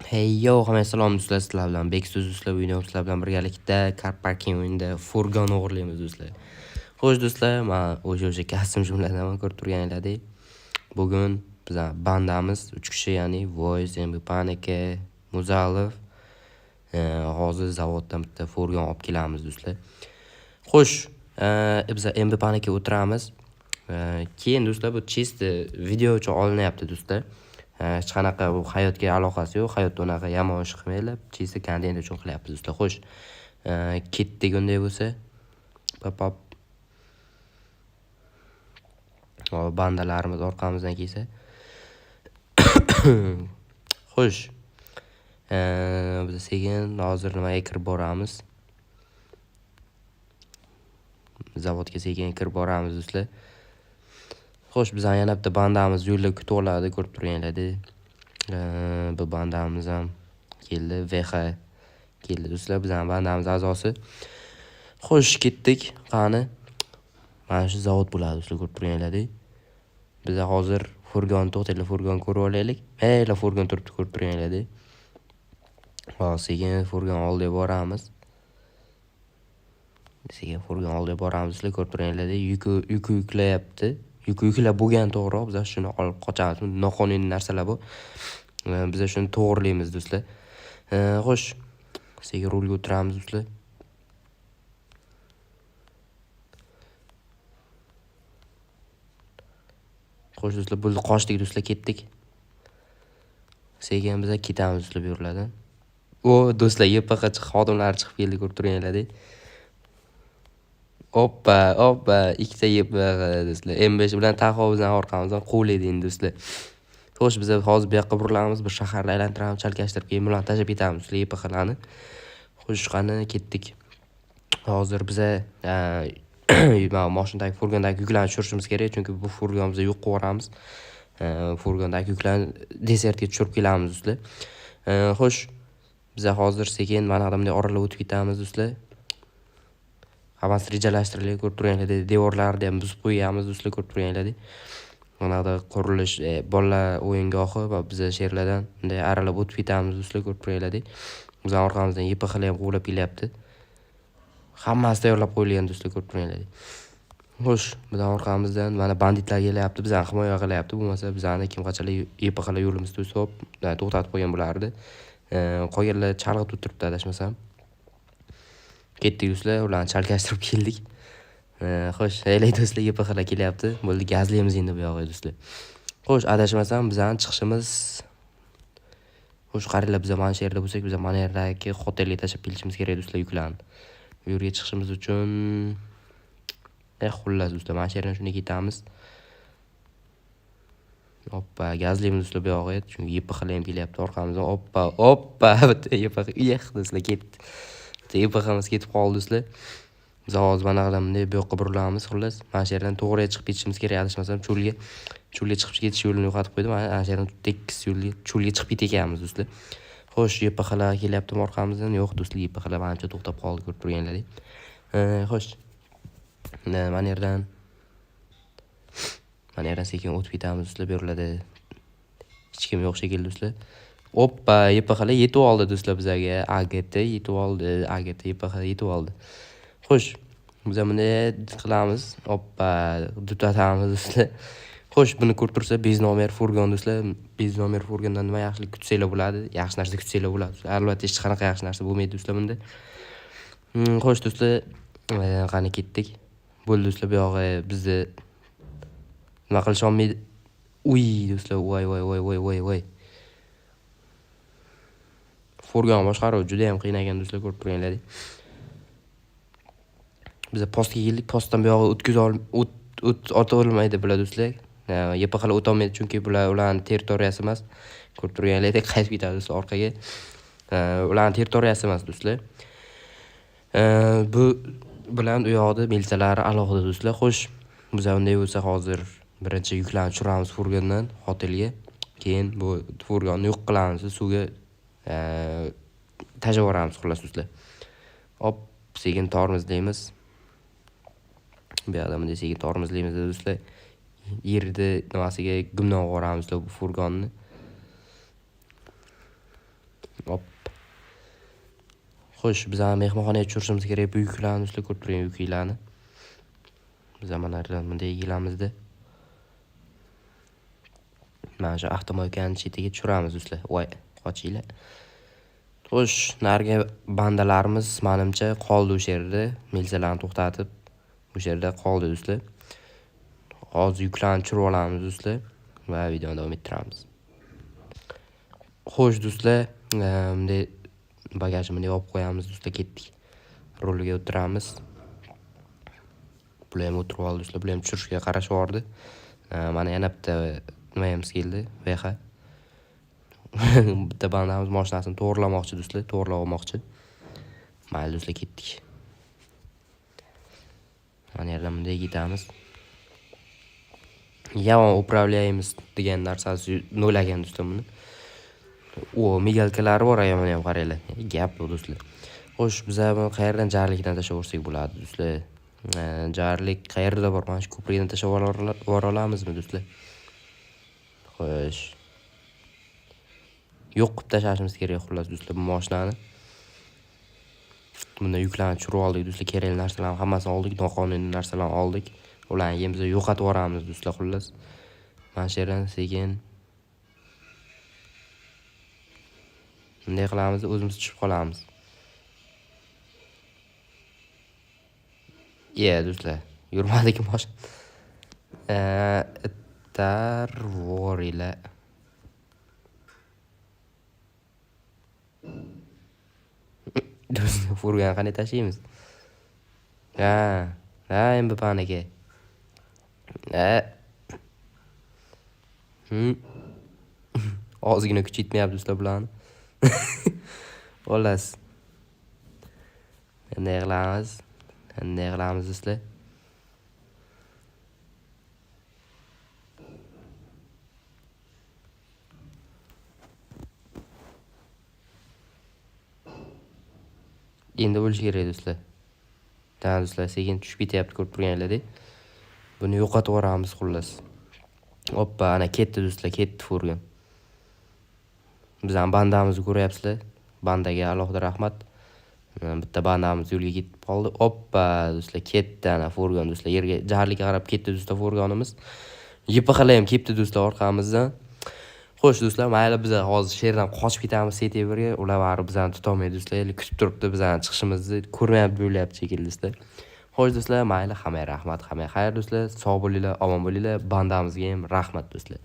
Hey yo, hamma salom do'stlar, sizlar bilan Bekso'z do'stlar, bugun sizlar bilan birgalikda car parking o'yinida furgon o'g'irlaymiz do'stlar. Xo'sh do'stlar, men o'sha kasım jumladan ko'rib turganinglardek, bugun biz bandamiz 3 kishi, ya'ni Voice, Mbapan aka, Muzalov, hozir zavoddan bitta furgon olib kelamiz do'stlar. Xo'sh, biz Mbapan aka o'tiramiz. Keyin do'stlar bu chist video uchun olinyapti do'stlar. Hech qanaqa bu hayotga aloqasi yo'q. Hayotda unaqa yomon ish qilmaylar. Chisi kontent uchun qilyapmiz do'stlar. Xo'sh, ketdik unday bo'lsa. Pop. Hop, bandalarimiz orqamizdan kelsa. Xo'sh. Biz sekin hozir nimaga kirib boramiz? Zavodga sekin kirib boramiz do'stlar. Xo'sh, biz yana bitta bandamiz yo'lda kutib oladi, ko'rib turganinglardek. Bu bandamiz ham keldi, VH keldi do'stlar, bizning bandamiz a'zosi. Xo'sh, ketdik. Qani? Mana shu zavod bo'ladi do'stlar, ko'rib turganinglardek. Biz hozir furgon to'xtatib, furgon ko'rib olaylik. Mayli, furgon turibdi, ko'rib turganinglardek. Hozir sekin furgon oldiga boramiz. Sekin furgon oldiga boramiz do'stlar, ko'rib turganinglardek. Yuk yuklayapti. Yuklab bo'lgan to'g'ri, biz shuni olib qochamiz. Noqonuniy narsalar bu. Biz shuni to'g'rilaymiz do'stlar. Xo'sh, sekin rulga o'tiramiz do'stlar. Xo'sh do'stlar, bo'ldi, qochdik do'stlar, ketdik. Sekin biz ketamiz do'stlar bu yerlardan. O do'stlar, YPX xodimlari chiqib keldi, ko'rib turganinglardek. Oppa, ikkita YPX do'stlar. M5 bilan Taho bizning orqamizdan quvlaydi endi do'stlar. Xo'sh, biz hozir bu yoqqa burilamiz, bir shaharni aylantiramiz, chalkashtirib, keyin bilan tashlab ketamiz do'stlar YPXlarni. Xo'sh, qani ketdik. Hozir biz mashinadagi furgondagi yuklarni tushirishimiz kerak, chunki bu furgon biz yo'q qilamiz. Furgondagi yuklarni desertga tushirib kelamiz do'stlar. Xo'sh, biz hozir sekin mana bunday oralab o'tib ketamiz do'stlar. Avans rejalashtirilgan, ko'rib turganinglardek, devorlarni ham buzib qo'yamiz do'stlar, ko'rib turganinglardek. Mana qurilish bolalar o'yingohi va biz sherlardan bunday aralab o'tib ketamiz do'stlar, ko'rib turganinglardek. Bizning orqamizdan YPXlar ham quvlab kelyapti. Hammasi tayyorlab qo'yilgan do'stlar, ko'rib turganinglardek. Xo'sh, bizning orqamizdan mana banditlar kelyapti, bizani himoya qilyapti. Bo'lmasa bizani kim qachonlar YPXlar yo'limizda to'sib, to'xtatib qo'ygan bo'lardi. Qolganlar chalg'ib turibdi, adashmasam. Ketdik do'stlar, ularni chalkashtirib keldik. Xo'sh, aylaylik do'stlar, YPXlar kelyapti. Bo'ldi, gazlaymiz endi bu yoqqa do'stlar. Xo'sh, adashmasam bizning chiqishimiz. Xo'sh, qaranglar, biz mana shu yerda bo'lsak, biz mana yerdagi hotelga tashlab kelishimiz kerak do'stlar yuklarni. Bu yerga chiqishimiz uchun xullas do'stlar, mana shu yerdan shunday ketamiz. Oppa, gazlaymiz do'stlar bu yoqqa, chunki YPXlar ham kelyapti orqamizdan. Oppa, bitta YPX do'stlar ketdi. YPXimiz ketib qoldi do'stlar. Biz hozir mana bunday bu yoqqa burilamiz, xullas. Mana shu yerdan to'g'riga chiqib ketishimiz kerak, adashmasam cho'lga chiqib ketish yo'lini yo'qotib qo'ydim. Mana shu yerdan tekis yo'lga cho'lga chiqib ketayotganmiz do'stlar. Xo'sh, YPXlar kelyapti orqamizdan. Yo'q do'stlar, YPXlar manimcha to'xtab qoldi, ko'rib turganlaring. Xo'sh. Mana yerdan sekin o'tib ketamiz do'stlar, bu yerlarda hech kim yo'q shekilli do'stlar. Oppa, YPXlar yetib oldi do'stlar bizga. AGT yetib oldi, AGT YPXlar yetib oldi. Xo'sh, biz bunday qilamiz. Oppa, tutatamiz do'stlar. Xo'sh, buni ko'rib tursa, bez nomer furgon do'stlar. Bez nomer furgondan nima yaxshilik kutsanglar bo'ladi? Yaxshi narsa kutsanglar bo'ladi. Albatta, hech qanaqa yaxshi narsa bo'lmaydi do'stlar bunda. Xo'sh do'stlar, qani ketdik. Bo'ldi do'stlar, bu yoqqa bizni nima qilish olmaydi. Uy do'stlar, voy. Furgon boshqaruv juda ham qiyin ekan do'stlar, ko'rib turganlaring. Biz postga keldik, postdan bu yoqqa o'tib olmaydi bular do'stlar. YPXlar o'ta olmaydi, chunki bular ularning territoriyasi emas. Ko'rib turganlaringdek qaytib ketadi do'stlar orqaga. Ularning territoriyasi emas do'stlar. Bu bilan u yoqda militsiyalar alohida do'stlar. Xo'sh, biz unday bo'lsa hozir birinchi yuklarni tushiramiz furgondan hotelga. Keyin bu furgonni yo'q qilamiz, suvga tashlab yuboramiz xullas do'stlar. Hop, sekin tormozlaymiz. Bu yoqda bunday sekin tormozlaymiz do'stlar. Yerda nimasiga gumnon yuboramiz bu furgonni. Hop. Xo'sh, biz ham mehmonxonaga tushirishimiz kerak. Bu yuklarni do'stlar, ko'rib turgan yuklarni. Biz ham mana bunday egilamizda. Mana shu avtomobilning chetiga tushiramiz do'stlar. Voy, qochinglar. Xo'sh, narigi bandalarimiz menimcha qoldi o'sha yerda. Milsalarni to'xtatib, o'sha yerda qoldi do'stlar. Hozir yuklarni tushirib olamiz do'stlar va videoni davom ettiramiz. Xo'sh do'stlar, bunday bagajimni yopib qo'yamiz do'stlar, ketdik. Rulga o'tiramiz. Bular ham o'tirib oldi do'stlar, bular ham tushirishga qarashyapti. Mana yana bitta nimayamiz keldi, VH. Bitta bandamiz mashinasini to'g'rilamoqchi do'stlar, to'g'rilab olmoqchi. Mayli do'stlar, ketdik. Mana yerdan bunday ketamiz. Yomon upravlaymiz degan narsasi no'lagan do'stlar buni. Migalkalari bor, yomon ham qaranglar. Gap bu do'stlar. Xo'sh, biz ham qayerdan jarlikdan tashlab o'rsak bo'ladi do'stlar? Jarlik qayerda bor? Mana shu ko'prikdan tashlab olamizmi do'stlar? Xo'sh. Yo'q qilib tashlashimiz kerak xullas do'stlar bu mashinani. Bunda yuklarni tushirib oldik do'stlar, kerakli narsalarni hammasini oldik, noqonuniy narsalarni oldik. Ularni yemiz yo'qotib yuboramiz do'stlar xullas. Mana shu yerdan sekin bunday qilamiz, o'zimiz tushib qolamiz. Do'stlar, yurmadiki mashina. Tarvoriylar. Do'stlar, furgon qanday tashlaymiz? Endi panaka. Ozgina kuch yetmayapti do'stlar bularni. Xolos. Qanday qilamiz do'stlar? Endi bo'lishi kerak do'stlar. Do'stlar, sekin tushib ketyapti, ko'rib turganlaringdek. Buni yo'qotib yuboramiz xullas. Hoppa, ana ketdi do'stlar, ketdi furgon. Biz ham bandamizni ko'ryapsizlar. Bandaga alohida rahmat. Bitta bandamiz yo'lga ketib qoldi. Hoppa, do'stlar, ketdi ana furgon do'stlar. Yerga jarlikka qarab ketdi do'stlar furgonimiz. YPXlar ham ketdi do'stlar orqamizdan. Xo'sh do'stlar, mayli biz hozir sherdan qochib ketamiz setaverga. Ular baribir bizani tutolmaydi do'stlar. Kutib turibdi bizani chiqishimizni. Ko'rmayapti, bo'lyapti shekilli do'stlar. Xo'sh do'stlar, mayli, hammaga rahmat, hammaga xayr do'stlar. Sog' bo'linglar, omon bo'linglar. Bandamizga ham rahmat do'stlar.